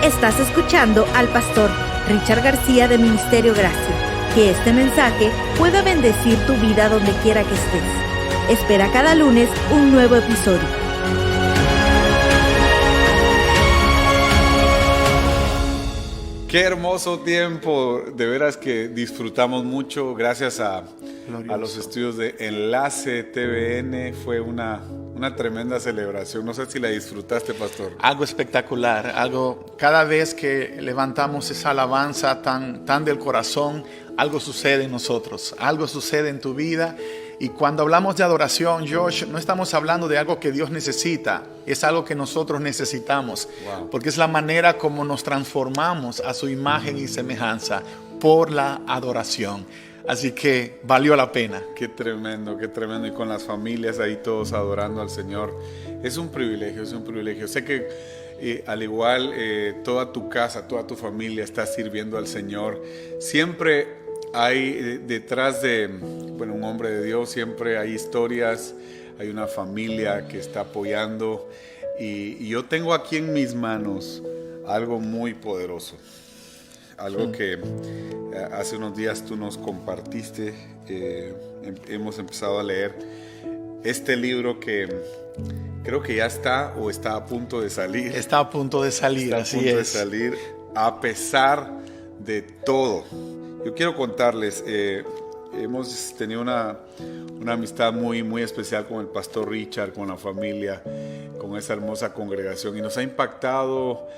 Estás escuchando al pastor Richard García de Ministerio Gracia. Que este mensaje pueda bendecir tu vida donde quiera que estés. Espera cada lunes un nuevo episodio. Qué hermoso tiempo, de veras que disfrutamos mucho gracias a los estudios de Enlace TVN. Fue una tremenda celebración. No sé si la disfrutaste, pastor. Algo espectacular, cada vez que levantamos esa alabanza tan del corazón, algo sucede en nosotros, algo sucede en tu vida. Y cuando hablamos de adoración, Josh, no estamos hablando de algo que Dios necesita, es algo que nosotros necesitamos, porque es la manera como nos transformamos a su imagen y semejanza por la adoración. Así que valió la pena. Qué tremendo, qué tremendo. Y con las familias ahí todos adorando al Señor. Es un privilegio, es un privilegio. Sé que al igual toda tu casa, toda tu familia está sirviendo al Señor. Siempre hay detrás de un hombre de Dios, siempre hay historias, hay una familia que está apoyando. Y yo tengo aquí en mis manos algo muy poderoso. Algo que hace unos días tú nos compartiste, hemos empezado a leer este libro que creo que ya está o está a punto de salir. Está a punto de salir, así es. Está a punto de salir a pesar de todo. Yo quiero contarles, hemos tenido una amistad muy, muy especial con el pastor Richard, con la familia, con esa hermosa congregación, y nos ha impactado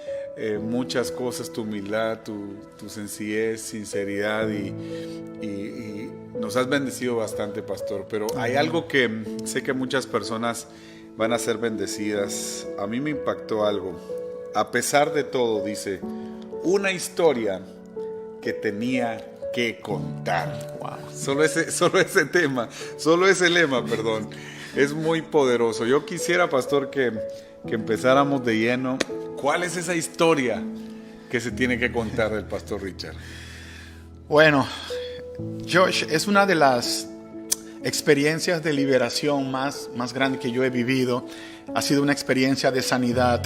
muchas cosas, tu humildad, tu sencillez, sinceridad, y nos has bendecido bastante, pastor. Pero hay algo que sé que muchas personas van a ser bendecidas. A mí me impactó algo. A pesar de todo, dice, una historia que tenía que contar. Wow. Solo ese tema, solo ese lema, perdón, es muy poderoso. Yo quisiera, pastor, que empezáramos de lleno. ¿Cuál es esa historia que se tiene que contar del pastor Richard? Bueno, Josh, es una de las experiencias de liberación más grandes que yo he vivido. Ha sido una experiencia de sanidad.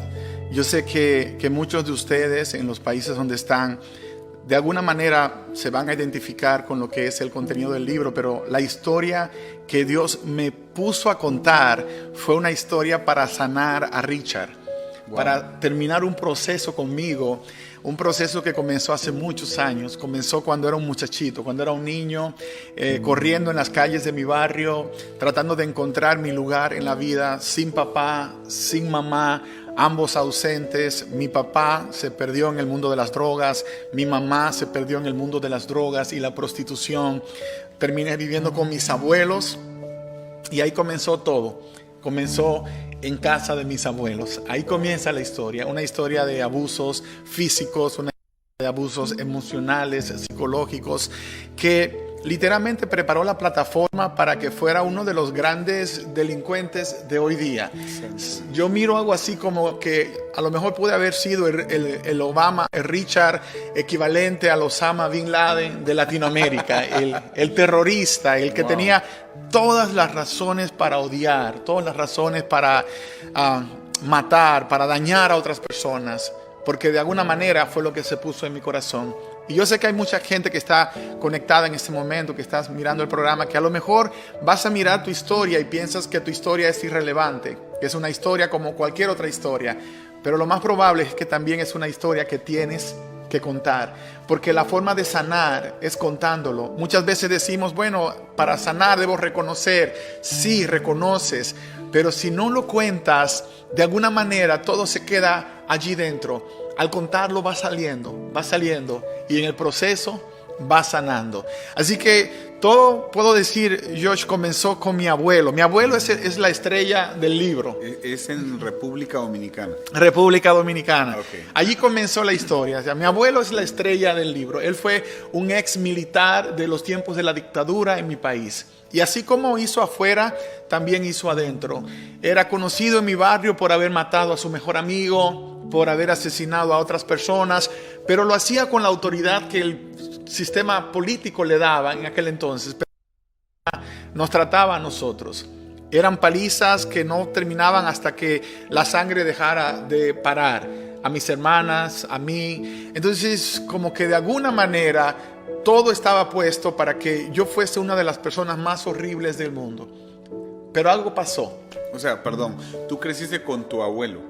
Yo sé que muchos de ustedes en los países donde están, de alguna manera se van a identificar con lo que es el contenido del libro, pero la historia que Dios me puso a contar fue una historia para sanar a Richard. Wow. Para terminar un proceso conmigo, un proceso que comenzó hace muchos años. Comenzó cuando era un muchachito, cuando era un niño, corriendo en las calles de mi barrio, tratando de encontrar mi lugar en la vida, sin papá, sin mamá, ambos ausentes. Mi papá se perdió en el mundo de las drogas, mi mamá se perdió en el mundo de las drogas y la prostitución. Terminé viviendo con mis abuelos y ahí comenzó todo. Comenzó en casa de mis abuelos. Ahí comienza la historia, una historia de abusos físicos, una historia de abusos emocionales, psicológicos, que literalmente preparó la plataforma para que fuera uno de los grandes delincuentes de hoy día. Yo miro algo así como que a lo mejor pude haber sido el Obama, el Richard equivalente al Osama Bin Laden de Latinoamérica, el terrorista, el que tenía todas las razones para odiar, todas las razones para matar, para dañar a otras personas, porque de alguna manera fue lo que se puso en mi corazón. Y yo sé que hay mucha gente que está conectada en este momento, que estás mirando el programa, que a lo mejor vas a mirar tu historia y piensas que tu historia es irrelevante, que es una historia como cualquier otra historia, pero lo más probable es que también es una historia que tienes que contar, porque la forma de sanar es contándolo. Muchas veces decimos, bueno, para sanar debo reconocer. Sí, reconoces, pero si no lo cuentas, de alguna manera todo se queda allí dentro. Al contarlo va saliendo y en el proceso va sanando. Así que todo, puedo decir, Josh, comenzó con mi abuelo. Mi abuelo es la estrella del libro. Es en República Dominicana. República Dominicana. Okay. Allí comenzó la historia. O sea, mi abuelo es la estrella del libro. Él fue un ex militar de los tiempos de la dictadura en mi país. Y así como hizo afuera, también hizo adentro. Era conocido en mi barrio por haber matado a su mejor amigo, por haber asesinado a otras personas, pero lo hacía con la autoridad que el sistema político le daba en aquel entonces. Nos trataba a nosotros. Eran palizas que no terminaban hasta que la sangre dejara de parar. A mis hermanas, a mí. Entonces, como que de alguna manera todo estaba puesto para que yo fuese una de las personas más horribles del mundo. Pero algo pasó. O sea, perdón, tú creciste con tu abuelo.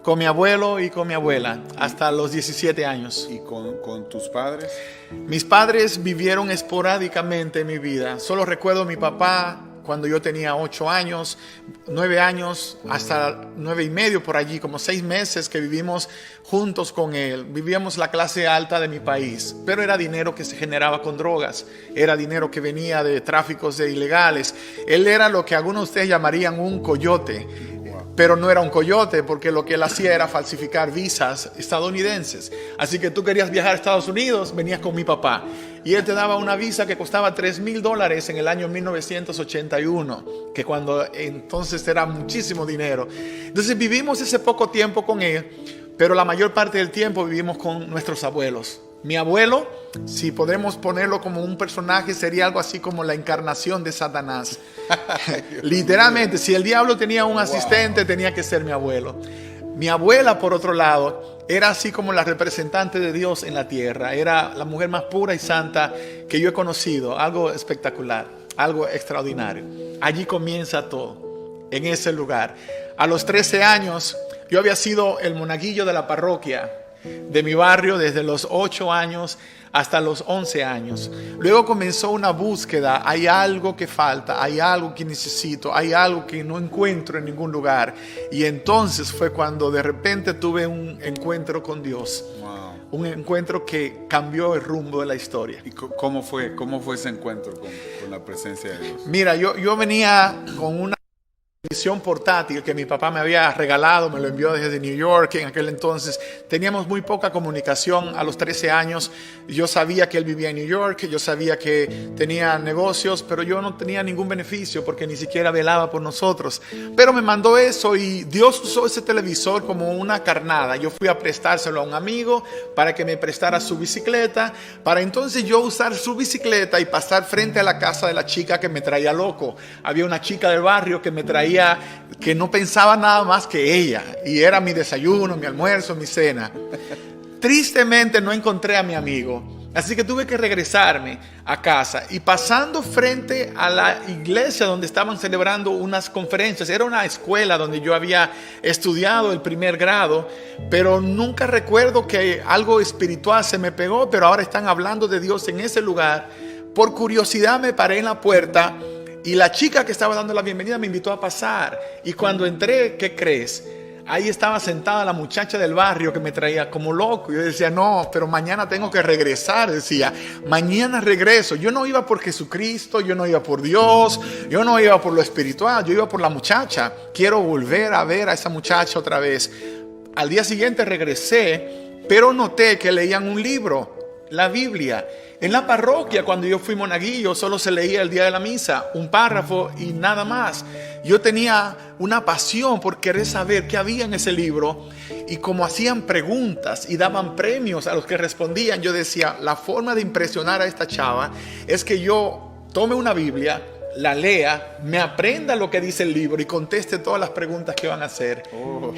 Con mi abuelo y con mi abuela hasta los 17 años. ¿Y con tus padres? Mis padres vivieron esporádicamente en mi vida. Solo recuerdo a mi papá cuando yo tenía 8 años, 9 años, hasta 9 y medio por allí, como 6 meses que vivimos juntos con él. Vivíamos la clase alta de mi país, pero era dinero que se generaba con drogas, era dinero que venía de tráficos de ilegales. Él era lo que algunos de ustedes llamarían un coyote, pero no era un coyote porque lo que él hacía era falsificar visas estadounidenses. Así que tú querías viajar a Estados Unidos, venías con mi papá. Y él te daba una visa que costaba $3,000 en el año 1981, que cuando entonces era muchísimo dinero. Entonces vivimos ese poco tiempo con él, pero la mayor parte del tiempo vivimos con nuestros abuelos. Mi abuelo, si podemos ponerlo como un personaje, sería algo así como la encarnación de Satanás. Literalmente, si el diablo tenía un asistente, tenía que ser mi abuelo. Mi abuela, por otro lado, era así como la representante de Dios en la tierra. Era la mujer más pura y santa que yo he conocido. Algo espectacular, algo extraordinario. Allí comienza todo, en ese lugar. A los 13 años, yo había sido el monaguillo de la parroquia de mi barrio desde los 8 años hasta los 11 años. Luego comenzó una búsqueda. Hay algo que falta, hay algo que necesito, hay algo que no encuentro en ningún lugar. Y entonces fue cuando de repente tuve un encuentro con Dios. Wow. Un encuentro que cambió el rumbo de la historia. ¿Y cómo fue ese encuentro con la presencia de Dios? Mira, yo venía con una televisión portátil que mi papá me había regalado, me lo envió desde New York. En aquel entonces teníamos muy poca comunicación. A los 13 años yo sabía que él vivía en New York, yo sabía que tenía negocios, pero yo no tenía ningún beneficio porque ni siquiera velaba por nosotros. Pero me mandó eso y Dios usó ese televisor como una carnada. Yo fui a prestárselo a un amigo para que me prestara su bicicleta, para entonces yo usar su bicicleta y pasar frente a la casa de la chica que me traía loco. Había una chica del barrio que me traía, que no pensaba nada más que ella, y era mi desayuno, mi almuerzo, mi cena. Tristemente no encontré a mi amigo, así que tuve que regresarme a casa, y pasando frente a la iglesia donde estaban celebrando unas conferencias. Era una escuela donde yo había estudiado el primer grado, pero nunca recuerdo que algo espiritual se me pegó, pero ahora están hablando de Dios en ese lugar. Por curiosidad me paré en la puerta y la chica que estaba dando la bienvenida me invitó a pasar. Y cuando entré, ¿qué crees? Ahí estaba sentada la muchacha del barrio que me traía como loco. Yo decía, no, pero mañana tengo que regresar. Decía, mañana regreso. Yo no iba por Jesucristo, yo no iba por Dios, yo no iba por lo espiritual, yo iba por la muchacha. Quiero volver a ver a esa muchacha otra vez. Al día siguiente regresé, pero noté que leían un libro, la Biblia. En la parroquia, cuando yo fui monaguillo, solo se leía el día de la misa, un párrafo y nada más. Yo tenía una pasión por querer saber qué había en ese libro, y como hacían preguntas y daban premios a los que respondían, yo decía, la forma de impresionar a esta chava es que yo tome una Biblia, la lea, me aprenda lo que dice el libro y conteste todas las preguntas que van a hacer. Oh,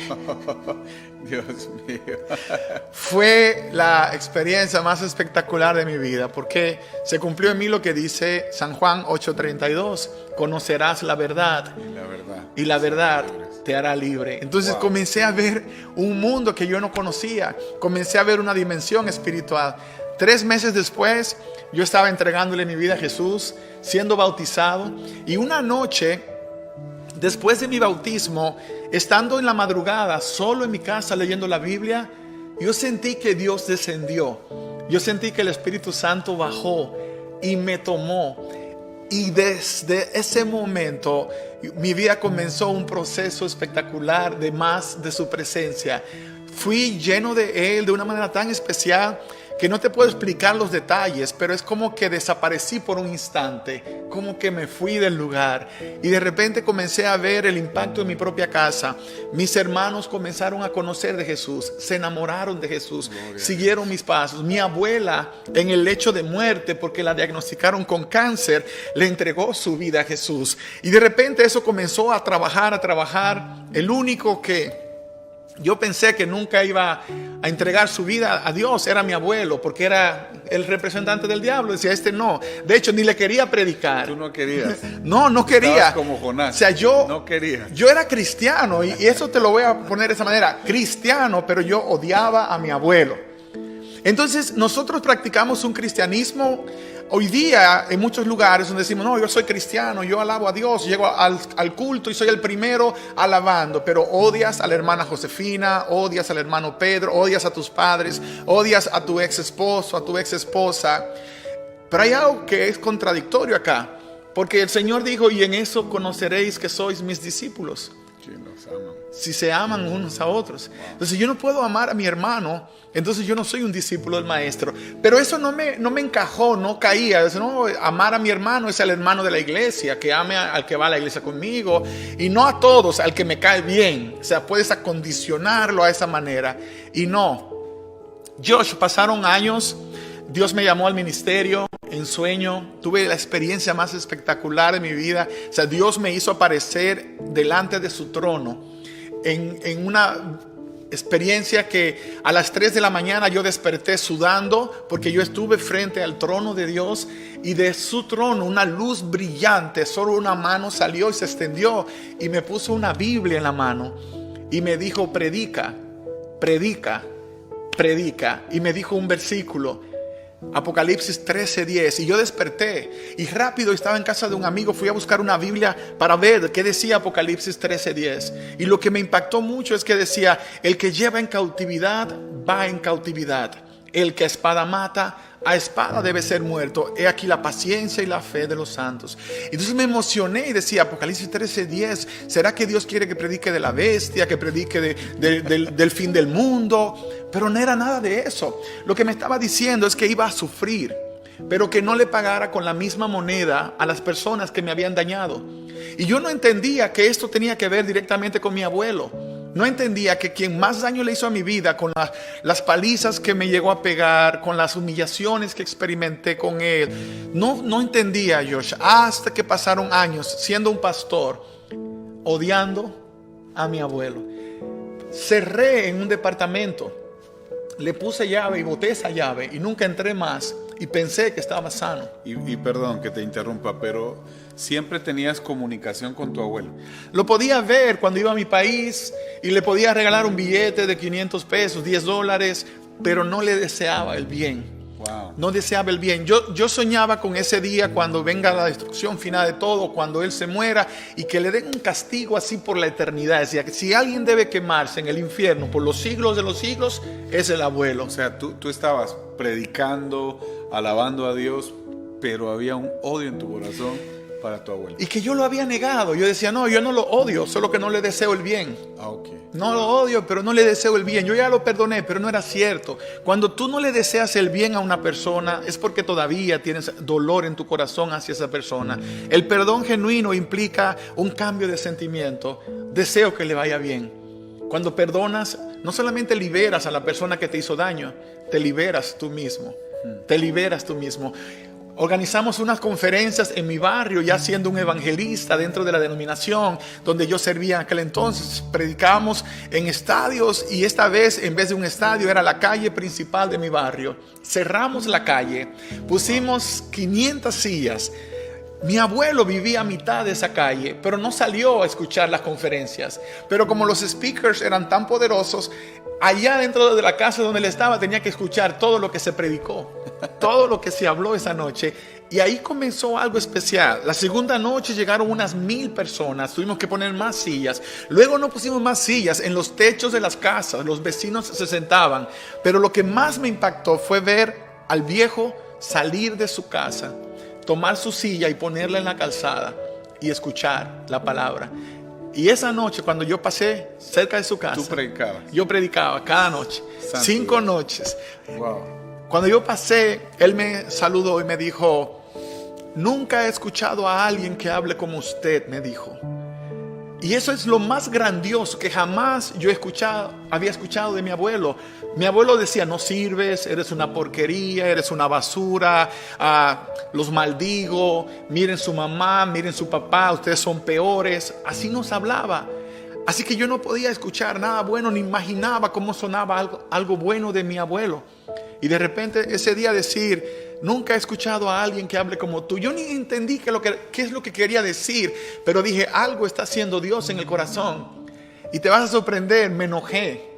Dios mío. Fue la experiencia más espectacular de mi vida, porque se cumplió en mí lo que dice San Juan 8:32. Conocerás la verdad, y la verdad te hará libre. Entonces comencé a ver un mundo que yo no conocía. Comencé a ver una dimensión espiritual. 3 meses después, yo estaba entregándole mi vida a Jesús, siendo bautizado. Y una noche, después de mi bautismo, estando en la madrugada, solo en mi casa leyendo la Biblia, yo sentí que Dios descendió. Yo sentí que el Espíritu Santo bajó y me tomó. Y desde ese momento, mi vida comenzó un proceso espectacular de más de su presencia. Fui lleno de Él de una manera tan especial que no te puedo explicar los detalles, pero es como que desaparecí por un instante, como que me fui del lugar y de repente comencé a ver el impacto en mi propia casa. Mis hermanos comenzaron a conocer de Jesús, se enamoraron de Jesús, siguieron mis pasos. Mi abuela, en el lecho de muerte, porque la diagnosticaron con cáncer, le entregó su vida a Jesús. Y de repente eso comenzó a trabajar. El único que yo pensé que nunca iba a entregar su vida a Dios era mi abuelo, porque era el representante del diablo. Decía, no. De hecho, ni le quería predicar. Tú no querías. No quería. Estabas como Jonás. O sea, yo no quería. Yo era cristiano, y eso te lo voy a poner de esa manera. Cristiano, pero yo odiaba a mi abuelo. Entonces, nosotros practicamos un cristianismo hoy día en muchos lugares donde decimos, no, yo soy cristiano, yo alabo a Dios, llego al culto y soy el primero alabando, pero odias a la hermana Josefina, odias al hermano Pedro, odias a tus padres, odias a tu ex esposo, a tu ex esposa. Pero hay algo que es contradictorio acá, porque el Señor dijo, y en eso conoceréis que sois mis discípulos. Sí, nos aman. Si se aman unos a otros. Entonces yo no puedo amar a mi hermano, entonces yo no soy un discípulo del maestro. Pero eso no me encajó, no caía. No, amar a mi hermano es al hermano de la iglesia, que ame al que va a la iglesia conmigo, y no a todos, al que me cae bien. O sea, puedes acondicionarlo a esa manera. Y no. Josh, pasaron años, Dios me llamó al ministerio en sueño, tuve la experiencia más espectacular de mi vida. O sea, Dios me hizo aparecer delante de su trono en una experiencia que a las 3 de la mañana yo desperté sudando, porque yo estuve frente al trono de Dios, y de su trono una luz brillante, solo una mano salió y se extendió y me puso una Biblia en la mano y me dijo, predica, y me dijo un versículo, Apocalipsis 13:10, y yo desperté y rápido estaba en casa de un amigo, fui a buscar una Biblia para ver qué decía Apocalipsis 13:10, y lo que me impactó mucho es que decía, el que lleva en cautividad va en cautividad, el que a espada mata, a espada debe ser muerto. He aquí la paciencia y la fe de los santos. Entonces me emocioné y decía, Apocalipsis 13:10, ¿será que Dios quiere que predique de la bestia, que predique del fin del mundo? Pero no era nada de eso. Lo que me estaba diciendo es que iba a sufrir, pero que no le pagara con la misma moneda a las personas que me habían dañado. Y yo no entendía que esto tenía que ver directamente con mi abuelo. No entendía que quien más daño le hizo a mi vida, con las palizas que me llegó a pegar, con las humillaciones que experimenté con él, no entendía, Josh, hasta que pasaron años siendo un pastor, odiando a mi abuelo. Cerré en un departamento, le puse llave y boté esa llave y nunca entré más, y pensé que estaba sano. Y perdón que te interrumpa, pero siempre tenías comunicación con tu abuelo. Lo podía ver cuando iba a mi país y le podía regalar un billete de 500 pesos, $10, pero no le deseaba el bien. Wow. No deseaba el bien. Yo soñaba con ese día cuando venga la destrucción final de todo, cuando él se muera y que le den un castigo así por la eternidad. Decía que si alguien debe quemarse en el infierno por los siglos de los siglos, es el abuelo. O sea, tú estabas predicando, alabando a Dios, pero había un odio en tu corazón para tu abuelo. Y que yo lo había negado. Yo decía, no, yo no lo odio, solo que no le deseo el bien. Ok. No lo odio, pero no le deseo el bien. Yo ya lo perdoné, pero no era cierto. Cuando tú no le deseas el bien a una persona, es porque todavía tienes dolor en tu corazón hacia esa persona. El perdón genuino implica un cambio de sentimiento. Deseo que le vaya bien. Cuando perdonas, no solamente liberas a la persona que te hizo daño, te liberas tú mismo. Te liberas tú mismo. Organizamos unas conferencias en mi barrio, ya siendo un evangelista dentro de la denominación donde yo servía en aquel entonces. Predicábamos en estadios, y esta vez en vez de un estadio era la calle principal de mi barrio. Cerramos la calle, pusimos 500 sillas. Mi abuelo vivía a mitad de esa calle, pero no salió a escuchar las conferencias. Pero como los speakers eran tan poderosos, allá dentro de la casa donde él estaba tenía que escuchar todo lo que se predicó, todo lo que se habló esa noche. Y ahí comenzó algo especial. La segunda noche llegaron unas 1000 personas. Tuvimos que poner más sillas. Luego no pusimos más sillas en los techos de las casas. Los vecinos se sentaban. Pero lo que más me impactó fue ver al viejo salir de su casa, tomar su silla y ponerla en la calzada y escuchar la palabra. Y esa noche, cuando yo pasé cerca de su casa, Tú predicabas. yo predicaba cada noche. Santo 5 Dios. noches. Wow. Cuando yo pasé, él me saludó y me dijo: nunca he escuchado a alguien que hable como usted, me dijo. Y eso es lo más grandioso que jamás yo había escuchado de mi abuelo. Mi abuelo decía: no sirves, eres una porquería, eres una basura, los maldigo, miren su mamá, miren su papá, ustedes son peores. Así nos hablaba. Así que yo no podía escuchar nada bueno, ni imaginaba cómo sonaba algo bueno de mi abuelo. Y de repente ese día decir: nunca he escuchado a alguien que hable como tú. Yo ni entendí qué es lo que quería decir, pero dije: algo está haciendo Dios en el corazón. Y te vas a sorprender, me enojé.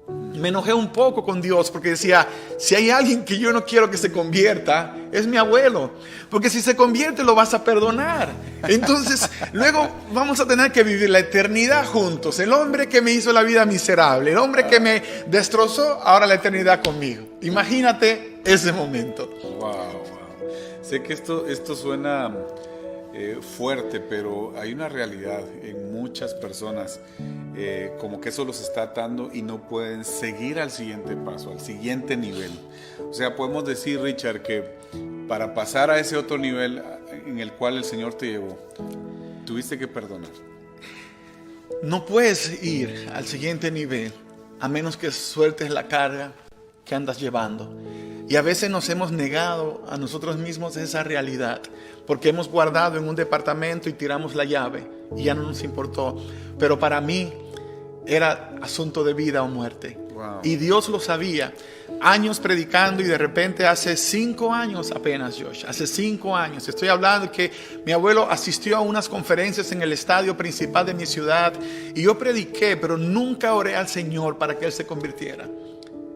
Me enojé un poco con Dios porque decía: si hay alguien que yo no quiero que se convierta, es mi abuelo. Porque si se convierte lo vas a perdonar. Entonces luego vamos a tener que vivir la eternidad juntos. El hombre que me hizo la vida miserable, el hombre que me destrozó, ahora la eternidad conmigo. Imagínate ese momento. Wow. Sé que esto suena fuerte, pero hay una realidad en muchas personas, como que eso los está atando y no pueden seguir al siguiente paso, al siguiente nivel. O sea, podemos decir, Richard, que para pasar a ese otro nivel en el cual el Señor te llevó, tuviste que perdonar. No puedes ir al siguiente nivel a menos que sueltes la carga que andas llevando. Y a veces nos hemos negado a nosotros mismos esa realidad, porque hemos guardado en un departamento y tiramos la llave y ya no nos importó. Pero para mí era asunto de vida o muerte. Wow. Y Dios lo sabía. Años predicando, y de repente hace 5 años apenas, Josh, hace 5 años, estoy hablando que mi abuelo asistió a unas conferencias en el estadio principal de mi ciudad y yo prediqué, pero nunca oré al Señor para que Él se convirtiera.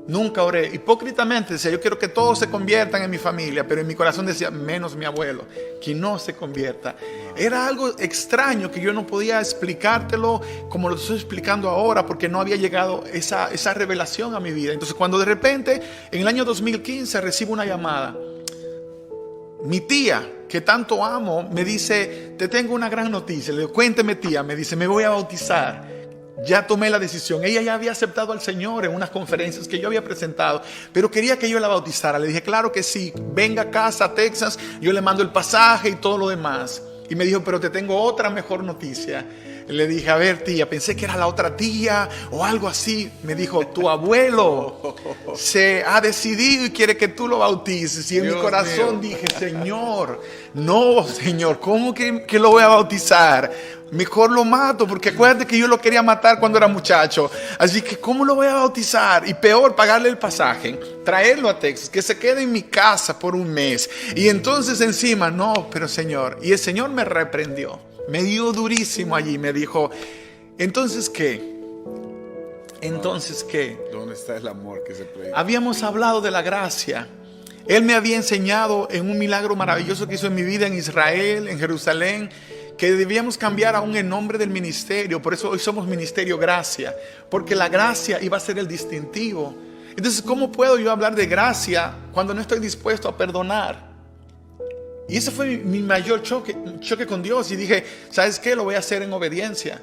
Nunca oré. Hipócritamente decía: yo quiero que todos se conviertan en mi familia, pero en mi corazón decía: menos mi abuelo, que no se convierta. Era algo extraño que yo no podía explicártelo como lo estoy explicando ahora, porque no había llegado esa revelación a mi vida. Entonces cuando de repente en el año 2015 recibo una llamada, mi tía, que tanto amo, me dice: te tengo una gran noticia. Le digo: cuénteme, tía. Me dice: me voy a bautizar. Ya tomé la decisión. Ella ya había aceptado al Señor en unas conferencias que yo había presentado, pero quería que yo la bautizara. Le dije: claro que sí, venga a casa, a Texas, yo le mando el pasaje y todo lo demás. Y me dijo: pero te tengo otra mejor noticia. Le dije: a ver, tía, pensé que era la otra tía o algo así. Me dijo: tu abuelo se ha decidido y quiere que tú lo bautices. Y en mi corazón dije: Señor, no, Señor, ¿cómo que lo voy a bautizar? Mejor lo mato, porque acuérdate que yo lo quería matar cuando era muchacho. Así que ¿cómo lo voy a bautizar? Y peor, pagarle el pasaje, traerlo a Texas, que se quede en mi casa por un mes. Y entonces encima, no, pero Señor. Y el Señor me reprendió. Me dio durísimo allí. Me dijo: ¿entonces qué? ¿Entonces qué? ¿Dónde está el amor que se predica? Habíamos hablado de la gracia. Él me había enseñado en un milagro maravilloso que hizo en mi vida en Israel, en Jerusalén, que debíamos cambiar aún el nombre del ministerio. Por eso hoy somos Ministerio Gracia, porque la gracia iba a ser el distintivo. Entonces, ¿cómo puedo yo hablar de gracia cuando no estoy dispuesto a perdonar? Y ese fue mi mayor choque con Dios. Y dije: ¿sabes qué? Lo voy a hacer en obediencia.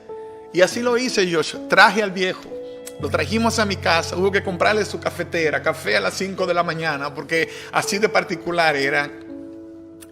Y así lo hice, Josh. Traje al viejo, lo trajimos a mi casa. Hubo que comprarle su cafetera, café a las 5 de la mañana, porque así de particular era.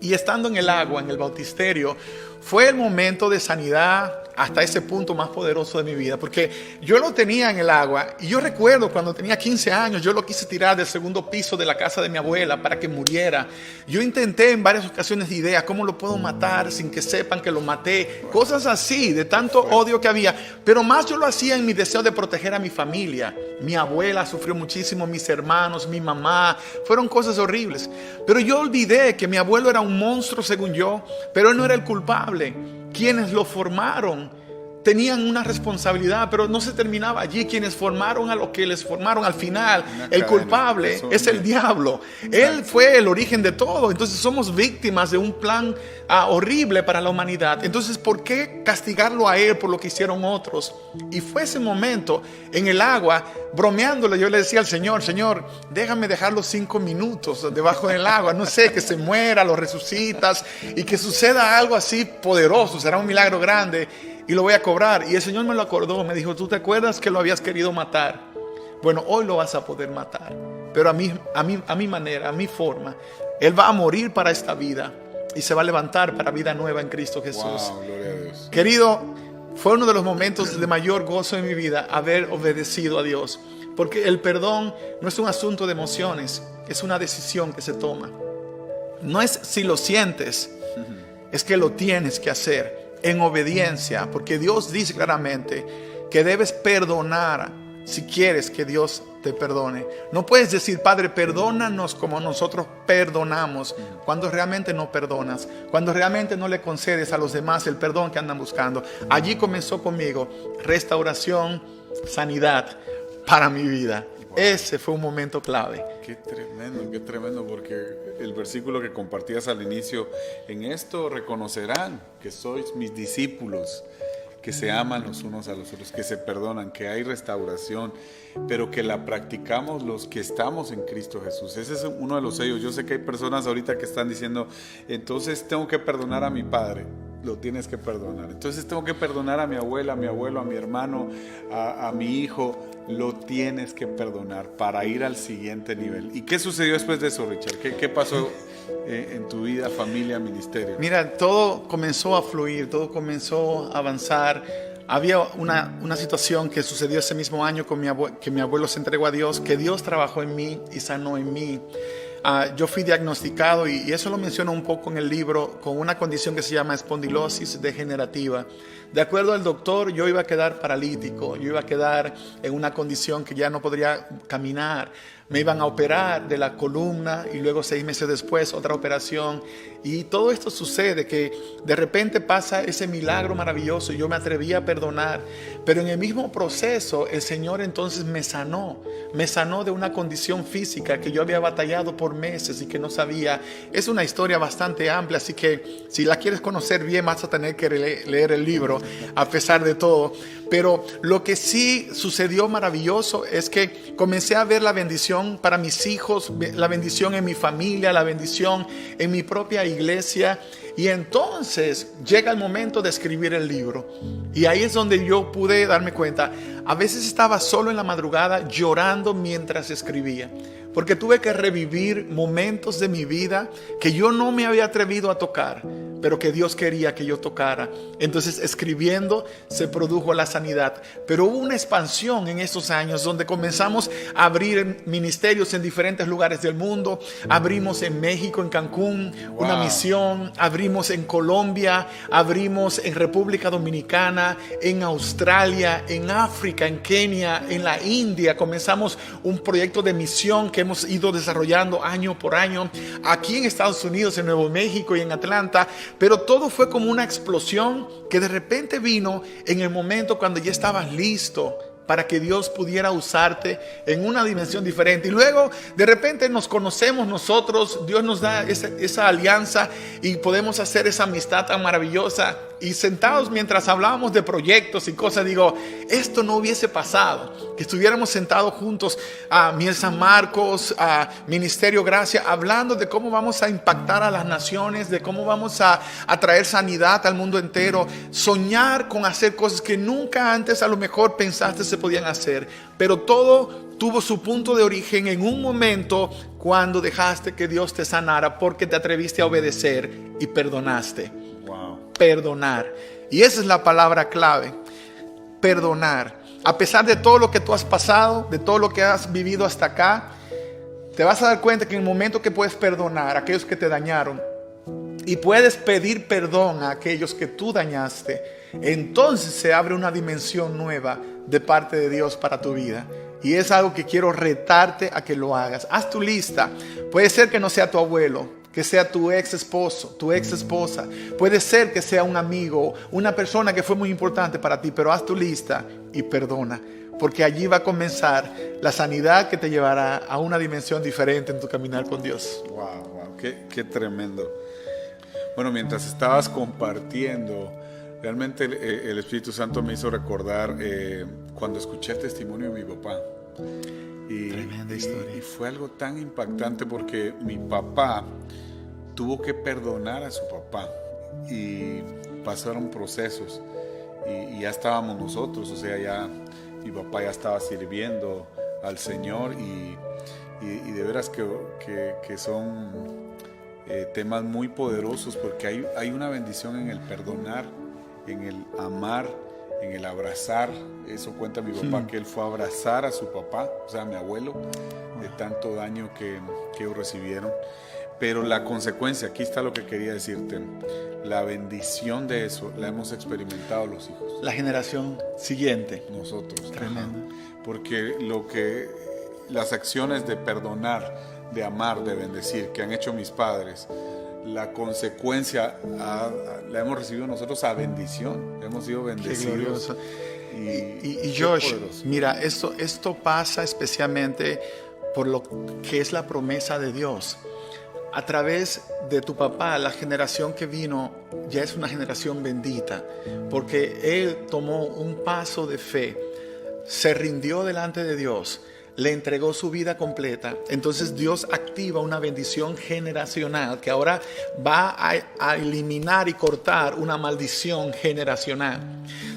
Y estando en el agua, en el bautisterio, fue el momento de sanidad hasta ese punto más poderoso de mi vida, porque yo lo tenía en el agua. Y yo recuerdo cuando tenía 15 años, yo lo quise tirar del segundo piso de la casa de mi abuela para que muriera. Yo intenté en varias ocasiones ideas: ¿cómo lo puedo matar sin que sepan que lo maté? Cosas así, de tanto odio que había. Pero más yo lo hacía en mi deseo de proteger a mi familia. Mi abuela sufrió muchísimo, mis hermanos, mi mamá. Fueron cosas horribles. Pero yo olvidé que mi abuelo era un monstruo según yo, pero él no era el culpable. Quienes lo formaron tenían una responsabilidad, pero no se terminaba allí. Quienes formaron a lo que les formaron, al final el culpable es el diablo. Él fue el origen de todo. Entonces somos víctimas de un plan horrible para la humanidad. Entonces, ¿por qué castigarlo a él por lo que hicieron otros? Y fue ese momento en el agua, bromeándole, yo le decía al Señor: Señor, déjame dejarlo 5 minutos debajo del agua, no sé, que se muera, lo resucitas y que suceda algo así poderoso, será un milagro grande y lo voy a cobrar. Y el Señor me lo acordó, me dijo: ¿tú te acuerdas que lo habías querido matar? Bueno, hoy lo vas a poder matar. pero a mi manera, a mi forma. Él va a morir para esta vida y se va a levantar para vida nueva en Cristo Jesús. Wow, gloria a Dios. Querido, fue uno de los momentos de mayor gozo en mi vida haber obedecido a Dios. Porque el perdón no es un asunto de emociones, es una decisión que se toma. No es si lo sientes, es que lo tienes que hacer en obediencia. Porque Dios dice claramente que debes perdonar si quieres que Dios te perdone. No puedes decir, Padre, perdónanos como nosotros perdonamos, cuando realmente no perdonas, cuando realmente no le concedes a los demás el perdón que andan buscando. Allí comenzó conmigo restauración, sanidad para mi vida. Wow. Ese fue un momento clave. Qué tremendo, porque el versículo que compartías al inicio, en esto reconocerán que sois mis discípulos, que se aman los unos a los otros, que se perdonan, que hay restauración, pero que la practicamos los que estamos en Cristo Jesús. Ese es uno de los sellos. Yo sé que hay personas ahorita que están diciendo, entonces tengo que perdonar a mi padre. Lo tienes que perdonar. Entonces tengo que perdonar a mi abuela, a mi abuelo, a mi hermano, a mi hijo. Lo tienes que perdonar para ir al siguiente nivel. ¿Y qué sucedió después de eso, Richard? ¿Qué pasó en tu vida, familia, ministerio? Mira, todo comenzó a fluir, todo comenzó a avanzar. Había una situación que sucedió ese mismo año con que mi abuelo se entregó a Dios, que Dios trabajó en mí y sanó en mí. Yo fui diagnosticado, y eso lo menciono un poco en el libro, con una condición que se llama espondilosis degenerativa. De acuerdo al doctor, yo iba a quedar paralítico, yo iba a quedar en una condición que ya no podría caminar. Me iban a operar de la columna y luego 6 meses después otra operación. Y todo esto sucede que de repente pasa ese milagro maravilloso y yo me atreví a perdonar. Pero en el mismo proceso el Señor entonces me sanó de una condición física que yo había batallado por meses y que no sabía. Es una historia bastante amplia, así que si la quieres conocer bien vas a tener que leer el libro a pesar de todo. Pero lo que sí sucedió maravilloso es que comencé a ver la bendición para mis hijos, la bendición en mi familia, la bendición en mi propia iglesia. Y entonces llega el momento de escribir el libro. Y ahí es donde yo pude darme cuenta. A veces estaba solo en la madrugada llorando mientras escribía. Porque tuve que revivir momentos de mi vida que yo no me había atrevido a tocar, pero que Dios quería que yo tocara. Entonces, escribiendo se produjo la sanidad. Pero hubo una expansión en esos años donde comenzamos a abrir ministerios en diferentes lugares del mundo. Abrimos en México, en Cancún, una misión. Abrimos en Colombia, abrimos en República Dominicana, en Australia, en África, en Kenia, en la India. Comenzamos un proyecto de misión que hemos ido desarrollando año por año aquí en Estados Unidos, en Nuevo México y en Atlanta. Pero todo fue como una explosión que de repente vino en el momento cuando ya estabas listo para que Dios pudiera usarte en una dimensión diferente. Y luego de repente nos conocemos nosotros, Dios nos da esa alianza y podemos hacer esa amistad tan maravillosa. Y sentados mientras hablábamos de proyectos y cosas, digo, esto no hubiese pasado, que estuviéramos sentados juntos a Miel San Marcos, a Ministerio Gracia, hablando de cómo vamos a impactar a las naciones, de cómo vamos a traer sanidad al mundo entero, soñar con hacer cosas que nunca antes a lo mejor pensaste se podían hacer, pero todo tuvo su punto de origen en un momento cuando dejaste que Dios te sanara, porque te atreviste a obedecer y perdonaste. Perdonar. Y esa es la palabra clave. Perdonar. A pesar de todo lo que tú has pasado, de todo lo que has vivido hasta acá, te vas a dar cuenta que en el momento que puedes perdonar a aquellos que te dañaron y puedes pedir perdón a aquellos que tú dañaste, entonces se abre una dimensión nueva de parte de Dios para tu vida. Y es algo que quiero retarte a que lo hagas. Haz tu lista. Puede ser que no sea tu abuelo, que sea tu ex esposo, tu ex esposa. Puede ser que sea un amigo, una persona que fue muy importante para ti, pero haz tu lista y perdona, porque allí va a comenzar la sanidad que te llevará a una dimensión diferente en tu caminar con Dios. Wow, qué tremendo. Bueno, mientras estabas compartiendo, realmente el Espíritu Santo me hizo recordar cuando escuché el testimonio de mi papá. Tremenda historia. Y fue algo tan impactante porque mi papá tuvo que perdonar a su papá y pasaron procesos y ya estábamos nosotros, o sea, ya mi papá ya estaba sirviendo al Señor y y de veras que son temas muy poderosos, porque hay una bendición en el perdonar, en el amar, en el abrazar. Eso cuenta mi papá, que él fue a abrazar a su papá, o sea, a mi abuelo, de tanto daño que ellos recibieron. Pero la consecuencia, aquí está lo que quería decirte, la bendición de eso la hemos experimentado los hijos. La generación siguiente. Nosotros. Tremendo. Porque las acciones de perdonar, de amar, de bendecir que han hecho mis padres, la consecuencia la hemos recibido nosotros a bendición. Hemos sido bendecidos. Y Josh, mira, esto pasa especialmente por lo que es la promesa de Dios. A través de tu papá, la generación que vino ya es una generación bendita, porque él tomó un paso de fe, se rindió delante de Dios, le entregó su vida completa. Entonces Dios activa una bendición generacional que ahora va a eliminar y cortar una maldición generacional.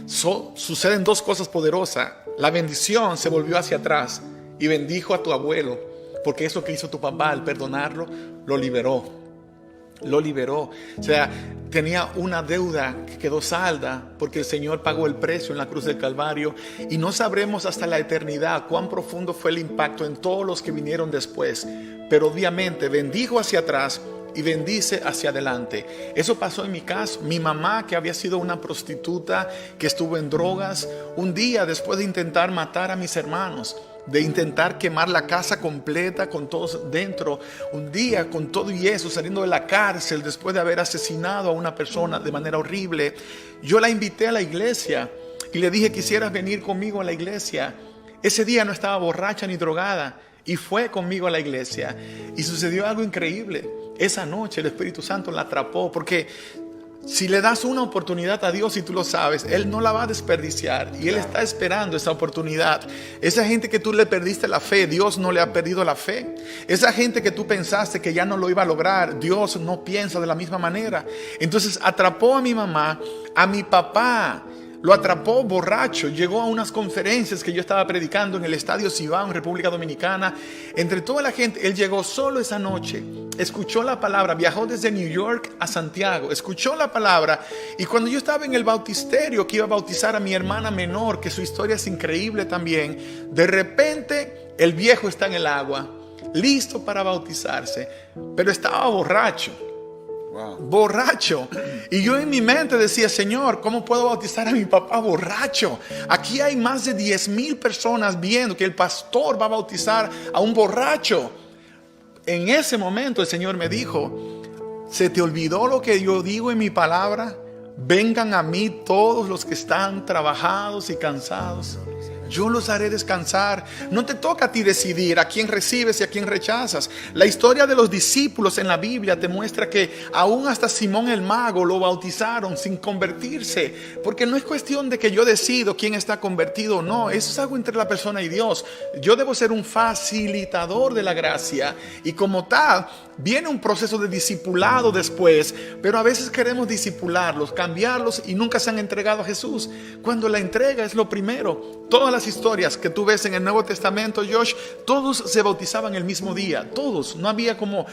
Suceden dos cosas poderosas. La bendición se volvió hacia atrás y bendijo a tu abuelo, porque eso que hizo tu papá al perdonarlo, lo liberó. O sea, tenía una deuda que quedó salda porque el Señor pagó el precio en la cruz del Calvario, y no sabremos hasta la eternidad cuán profundo fue el impacto en todos los que vinieron después, pero obviamente bendijo hacia atrás y bendice hacia adelante. Eso pasó en mi caso. Mi mamá, que había sido una prostituta, que estuvo en drogas, un día después de intentar matar a mis hermanos, de intentar quemar la casa completa con todos dentro, un día con todo y eso, saliendo de la cárcel después de haber asesinado a una persona de manera horrible, yo la invité a la iglesia y le dije: ¿quisieras venir conmigo a la iglesia? Ese día no estaba borracha ni drogada y fue conmigo a la iglesia, y sucedió algo increíble. Esa noche el Espíritu Santo la atrapó, porque si le das una oportunidad a Dios y tú lo sabes, Él no la va a desperdiciar, y Él está esperando esa oportunidad. Esa gente que tú le perdiste la fe, Dios no le ha perdido la fe. Esa gente que tú pensaste que ya no lo iba a lograr, Dios no piensa de la misma manera. Entonces atrapó a mi mamá, a mi papá. Lo atrapó borracho, llegó a unas conferencias que yo estaba predicando en el Estadio Cibao en República Dominicana. Entre toda la gente, él llegó solo esa noche, escuchó la palabra, viajó desde New York a Santiago, escuchó la palabra, y cuando yo estaba en el bautisterio que iba a bautizar a mi hermana menor, que su historia es increíble también, de repente el viejo está en el agua, listo para bautizarse, pero estaba borracho. Wow. Borracho. Y yo en mi mente decía: Señor, ¿cómo puedo bautizar a mi papá borracho? Aquí hay más de 10,000 personas viendo que el pastor va a bautizar a un borracho. En ese momento el Señor me dijo: ¿se te olvidó lo que yo digo en mi palabra? Vengan a mí todos los que están trabajados y cansados, yo los haré descansar. No te toca a ti decidir a quién recibes y a quién rechazas. La historia de los discípulos en la Biblia te muestra que aún hasta Simón el mago lo bautizaron sin convertirse, porque no es cuestión de que yo decido quién está convertido o no. Eso es algo entre la persona y Dios. Yo debo ser un facilitador de la gracia, y como tal viene un proceso de discipulado después, pero a veces queremos discipularlos, cambiarlos, y nunca se han entregado a Jesús, cuando la entrega es lo primero. Todas las historias que tú ves en el Nuevo Testamento, Josh, todos se bautizaban el mismo día, todos. No había como,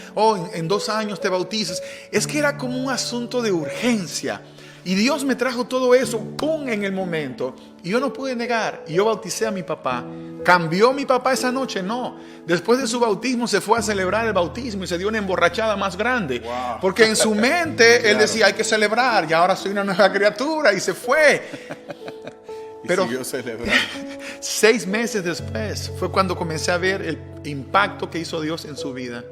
en 2 años te bautizas. Es que era como un asunto de urgencia. Y Dios me trajo todo eso, ¡pum!, en el momento. Y yo no pude negar. Y yo bauticé a mi papá. ¿Cambió mi papá esa noche? No. Después de su bautismo se fue a celebrar el bautismo y se dio una emborrachada más grande. Wow. Porque en su mente él decía: hay que celebrar, y ahora soy una nueva criatura, y se fue. Pero siguió celebrando. 6 meses después fue cuando comencé a ver el impacto que hizo Dios en su vida.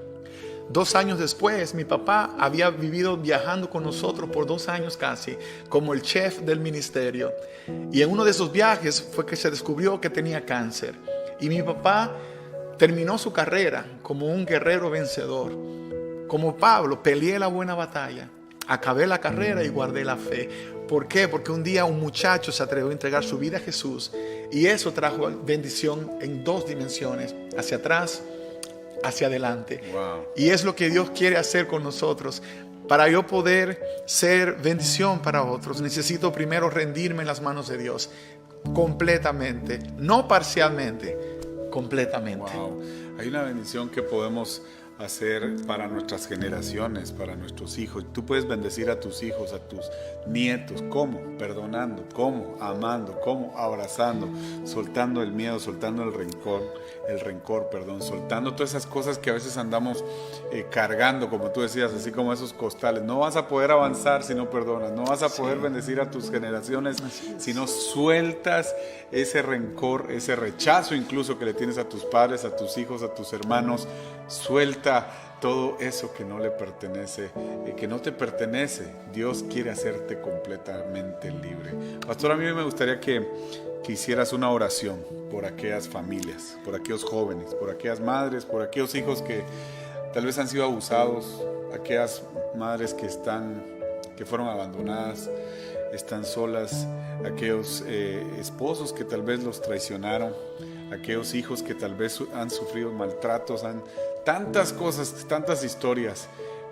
2 años después, mi papá había vivido viajando con nosotros por 2 años casi, como el chef del ministerio. Y en uno de esos viajes fue que se descubrió que tenía cáncer. Y mi papá terminó su carrera como un guerrero vencedor. Como Pablo, peleé la buena batalla, acabé la carrera y guardé la fe. ¿Por qué? Porque un día un muchacho se atrevió a entregar su vida a Jesús, y eso trajo bendición en 2 dimensiones: hacia atrás, hacia adelante. Wow. Y es lo que Dios quiere hacer con nosotros. Para yo poder ser bendición para otros, necesito primero rendirme en las manos de Dios completamente, no parcialmente, completamente. Wow. Hay una bendición que podemos hacer para nuestras generaciones, para nuestros hijos. Tú puedes bendecir a tus hijos, a tus nietos. ¿Cómo? Perdonando. ¿Cómo? Amando. ¿Cómo? Abrazando, soltando el miedo, soltando el rencor, soltando todas esas cosas que a veces andamos cargando, como tú decías, así como esos costales. No vas a poder avanzar si no perdonas, no vas a poder bendecir a tus generaciones si no sueltas ese rencor, ese rechazo incluso que le tienes a tus padres, a tus hijos, a tus hermanos. Suelta todo eso que no le pertenece, que no te pertenece. Dios quiere hacerte completamente libre. Pastor, a mí me gustaría que hicieras una oración por aquellas familias, por aquellos jóvenes, por aquellas madres, por aquellos hijos que tal vez han sido abusados, aquellas madres que fueron abandonadas, están solas, aquellos esposos que tal vez los traicionaron, aquellos hijos que tal vez han sufrido maltratos, tantas cosas, tantas historias,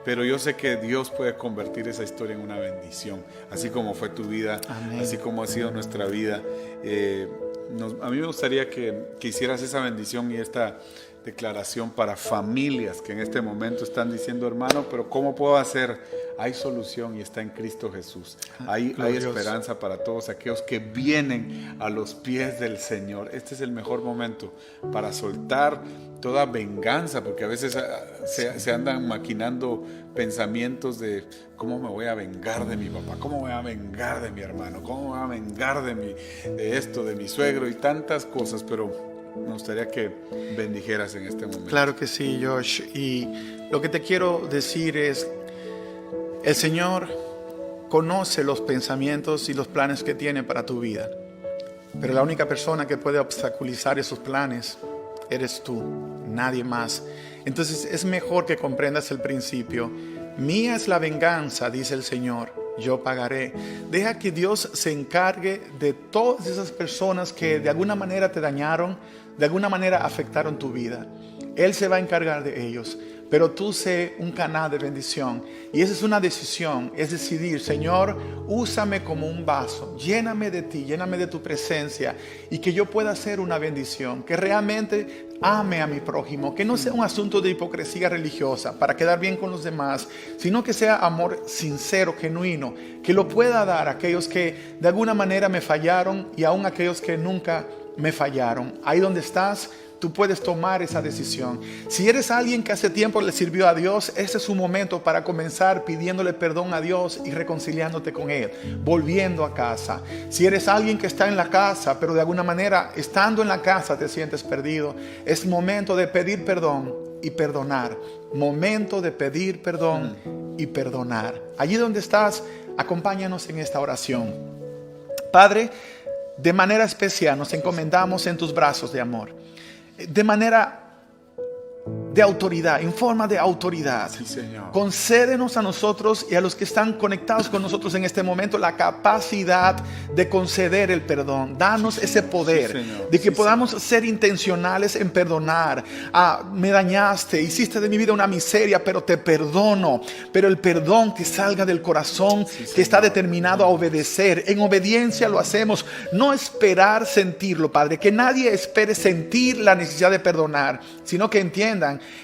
pero yo sé que Dios puede convertir esa historia en una bendición, así como fue tu vida. Amén. Así como ha sido nuestra vida. A mí me gustaría que hicieras esa bendición y esta declaración para familias que en este momento están diciendo: hermano, pero ¿cómo puedo hacer? Hay solución y está en Cristo Jesús. Hay esperanza para todos aquellos que vienen a los pies del Señor. Este es el mejor momento para soltar toda venganza, porque a veces se andan maquinando pensamientos de cómo me voy a vengar de mi papá, cómo me voy a vengar de mi hermano, cómo me voy a vengar de esto, de mi suegro y tantas cosas, pero me gustaría que bendijeras en este momento. Claro que sí, Josh. Y lo que te quiero decir es, el Señor conoce los pensamientos y los planes que tiene para tu vida. Pero la única persona que puede obstaculizar esos planes eres tú, nadie más. Entonces es mejor que comprendas el principio. Mía es la venganza, dice el Señor, yo pagaré. Deja que Dios se encargue de todas esas personas que de alguna manera te dañaron, de alguna manera afectaron tu vida. Él se va a encargar de ellos. Pero tú sé un canal de bendición. Y esa es una decisión. Es decidir: Señor, úsame como un vaso. Lléname de ti, lléname de tu presencia. Y que yo pueda ser una bendición. Que realmente ame a mi prójimo. Que no sea un asunto de hipocresía religiosa para quedar bien con los demás. Sino que sea amor sincero, genuino. Que lo pueda dar a aquellos que de alguna manera me fallaron. Y aún a aquellos que nunca me fallaron. Ahí donde estás, tú puedes tomar esa decisión. Si eres alguien que hace tiempo le sirvió a Dios, ese es su momento para comenzar pidiéndole perdón a Dios y reconciliándote con Él, volviendo a casa. Si eres alguien que está en la casa, pero de alguna manera estando en la casa te sientes perdido, es momento de pedir perdón y perdonar. Momento de pedir perdón y perdonar. Allí donde estás, acompáñanos en esta oración. Padre, de manera especial nos encomendamos en tus brazos de amor. De manera de autoridad, en forma de autoridad. Sí, Señor. Concédenos a nosotros y a los que están conectados con nosotros en este momento la capacidad de conceder el perdón. Danos ese poder, de que podamos ser intencionales en perdonar. Me dañaste, hiciste de mi vida una miseria, pero te perdono. Pero el perdón que salga del corazón, que está determinado a obedecer. En obediencia lo hacemos, no esperar sentirlo, Padre. Que nadie espere sentir la necesidad de perdonar, sino que entiendan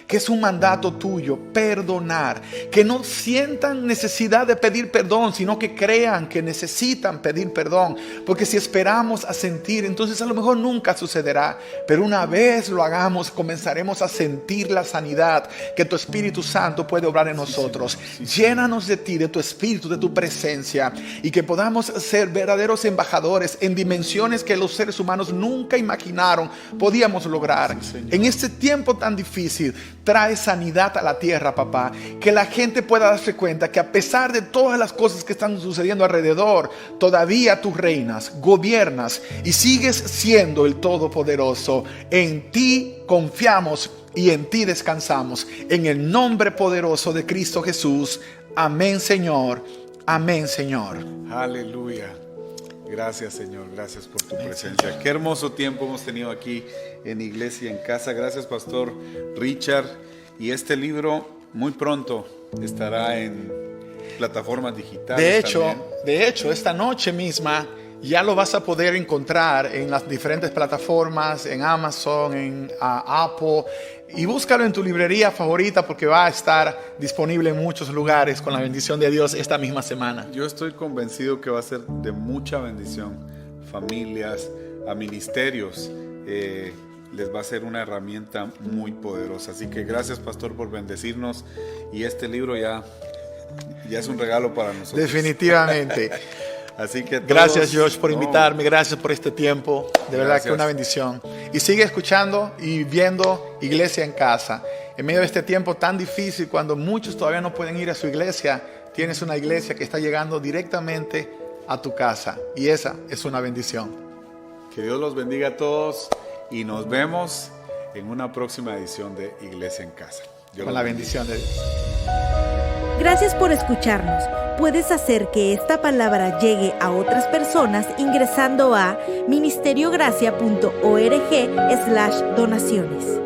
que es un mandato tuyo, perdonar. Que no sientan necesidad de pedir perdón, sino que crean que necesitan pedir perdón. Porque si esperamos a sentir, entonces a lo mejor nunca sucederá. Pero una vez lo hagamos, comenzaremos a sentir la sanidad que tu Espíritu Santo puede obrar en nosotros. Llénanos de ti, de tu Espíritu, de tu presencia, y que podamos ser verdaderos embajadores en dimensiones que los seres humanos nunca imaginaron podíamos lograr. En este tiempo tan difícil, trae sanidad a la tierra, papá. Que la gente pueda darse cuenta que a pesar de todas las cosas que están sucediendo alrededor, todavía tú reinas, gobiernas y sigues siendo el Todopoderoso. En ti confiamos y en ti descansamos. En el nombre poderoso de Cristo Jesús. Amén, Señor. Amén, Señor. Aleluya. Gracias, Señor, gracias por tu presencia. Qué hermoso tiempo hemos tenido aquí en Iglesia en Casa. Gracias, Pastor Richard. Y este libro muy pronto estará en plataformas digitales. De hecho, esta noche misma ya lo vas a poder encontrar en las diferentes plataformas, en Amazon, en Apple. Y búscalo en tu librería favorita porque va a estar disponible en muchos lugares con la bendición de Dios esta misma semana. Yo estoy convencido que va a ser de mucha bendición. Familias, a ministerios, les va a ser una herramienta muy poderosa. Así que gracias, pastor, por bendecirnos. Y este libro ya es un regalo para nosotros. Definitivamente. Así que gracias, Josh, por invitarme. Gracias por este tiempo. De verdad que una bendición. Y sigue escuchando y viendo Iglesia en Casa. En medio de este tiempo tan difícil, cuando muchos todavía no pueden ir a su iglesia, tienes una iglesia que está llegando directamente a tu casa. Y esa es una bendición. Que Dios los bendiga a todos y nos vemos en una próxima edición de Iglesia en Casa. Con la bendición de Dios. Gracias por escucharnos. Puedes hacer que esta palabra llegue a otras personas ingresando a ministeriogracia.org/donaciones.